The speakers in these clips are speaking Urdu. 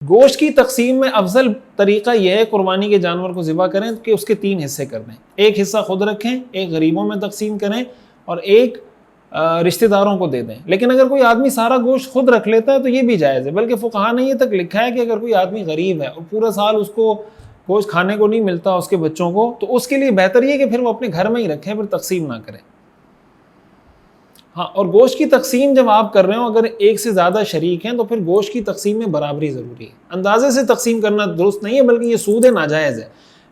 گوشت کی تقسیم میں افضل طریقہ یہ ہے قربانی کے جانور کو ذبح کریں کہ اس کے 3 حصے کر دیں، ایک حصہ خود رکھیں، ایک غریبوں میں تقسیم کریں اور ایک رشتہ داروں کو دے دیں۔ لیکن اگر کوئی آدمی سارا گوشت خود رکھ لیتا ہے تو یہ بھی جائز ہے، بلکہ فقہا نے یہ تک لکھا ہے کہ اگر کوئی آدمی غریب ہے اور پورا سال اس کو گوشت کھانے کو نہیں ملتا اس کے بچوں کو، تو اس کے لیے بہتر یہ کہ پھر وہ اپنے گھر میں ہی رکھیں، پھر تقسیم نہ کریں۔ ہاں، اور گوشت کی تقسیم جب آپ کر رہے ہو، اگر ایک سے زیادہ شریک ہیں تو پھر گوشت کی تقسیم میں برابری ضروری ہے۔ اندازے سے تقسیم کرنا درست نہیں ہے، بلکہ یہ سود ناجائز ہے۔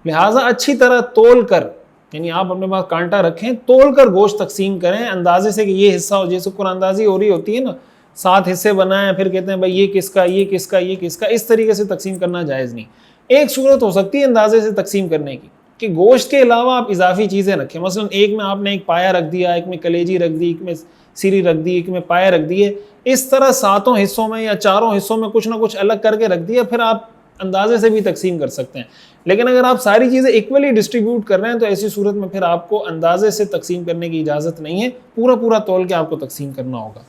لہٰذا اچھی طرح تول کر، یعنی آپ اپنے پاس کانٹا رکھیں، تول کر گوشت تقسیم کریں اندازے سے کہ یہ حصہ ہو، جیسے قرآن اندازی ہو رہی ہوتی ہے نا، 7 حصے بنائیں پھر کہتے ہیں بھائی یہ کس کا، یہ کس کا، یہ کس کا، اس طریقے سے تقسیم کرنا جائز نہیں۔ ایک صورت ہو سکتی ہے اندازے سے تقسیم کرنے کی کہ گوشت کے علاوہ آپ اضافی چیزیں رکھیں، مثلا ایک میں آپ نے ایک پایا رکھ دیا، ایک میں کلیجی رکھ دی، ایک میں سیری رکھ دی، ایک میں پایا رکھ دیے، اس طرح 7 حصوں میں یا 4 حصوں میں کچھ نہ کچھ الگ کر کے رکھ دیا، پھر آپ اندازے سے بھی تقسیم کر سکتے ہیں۔ لیکن اگر آپ ساری چیزیں ایکولی ڈسٹریبیوٹ کر رہے ہیں تو ایسی صورت میں پھر آپ کو اندازے سے تقسیم کرنے کی اجازت نہیں ہے، پورا تول کے آپ کو تقسیم کرنا ہوگا۔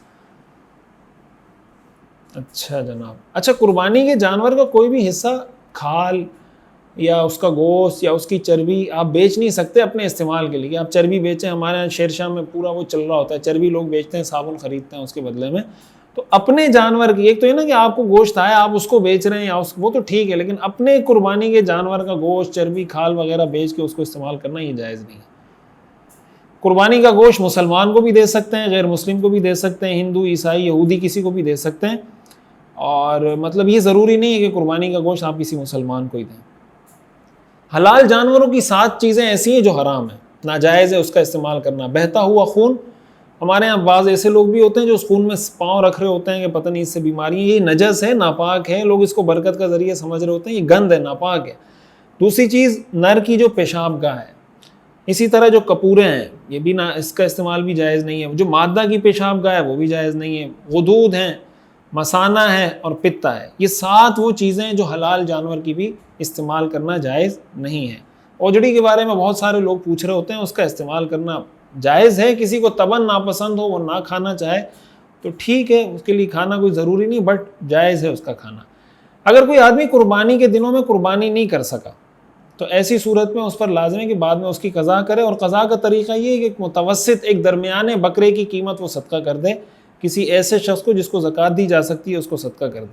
اچھا جناب، اچھا قربانی کے جانور کا کوئی بھی حصہ، کھال یا اس کا گوشت یا اس کی چربی آپ بیچ نہیں سکتے اپنے استعمال کے لیے۔ آپ چربی بیچیں، ہمارے یہاں شیر شاہ میں پورا وہ چل رہا ہوتا ہے، چربی لوگ بیچتے ہیں، صابن خریدتے ہیں اس کے بدلے میں۔ تو اپنے جانور کی، ایک تو یہ نا کہ آپ کو گوشت آیا آپ اس کو بیچ رہے ہیں یا وہ تو ٹھیک ہے، لیکن اپنے قربانی کے جانور کا گوشت، چربی، کھال وغیرہ بیچ کے اس کو استعمال کرنا یہ جائز نہیں ہے۔ قربانی کا گوشت مسلمان کو بھی دے سکتے ہیں، غیر مسلم کو بھی دے سکتے ہیں، ہندو، عیسائی، یہودی، کسی کو بھی دے سکتے ہیں، اور مطلب یہ ضروری نہیں ہے کہ قربانی کا گوشت آپ کسی مسلمان کو ہی دیں۔ حلال جانوروں کی 7 چیزیں ایسی ہیں جو حرام ہیں، ناجائز ہے اس کا استعمال کرنا۔ بہتا ہوا خون، ہمارے یہاں بعض ایسے لوگ بھی ہوتے ہیں جو اس خون میں پاؤں رکھ رہے ہوتے ہیں کہ پتہ نہیں اس سے بیماری ہے، یہ نجس ہے، ناپاک ہے، لوگ اس کو برکت کا ذریعہ سمجھ رہے ہوتے ہیں، یہ گند ہے، ناپاک ہے۔ دوسری چیز، نر کی جو پیشاب گاہ ہے، اسی طرح جو کپورے ہیں یہ بھی اس کا استعمال بھی جائز نہیں ہے۔ جو مادہ کی پیشاب گاہ ہے وہ بھی جائز نہیں ہے۔ غدود ہیں، مثانہ ہے اور پتا ہے، یہ 7 وہ چیزیں جو حلال جانور کی بھی استعمال کرنا جائز نہیں ہے۔ اوجڑی کے بارے میں بہت سارے لوگ پوچھ رہے ہوتے ہیں، اس کا استعمال کرنا جائز ہے، کسی کو طبعاً ناپسند ہو، وہ نہ کھانا چاہے تو ٹھیک ہے، اس کے لیے کھانا کوئی ضروری نہیں، بٹ جائز ہے اس کا کھانا۔ اگر کوئی آدمی قربانی کے دنوں میں قربانی نہیں کر سکا تو ایسی صورت میں اس پر لازم ہے کہ بعد میں اس کی قضا کرے، اور قضا کا طریقہ یہ ہے کہ ایک متوسط، ایک درمیانے بکرے کی قیمت وہ صدقہ کر دے، کسی ایسے شخص کو جس کو زکوٰۃ دی جا سکتی ہے اس کو صدقہ کر دے۔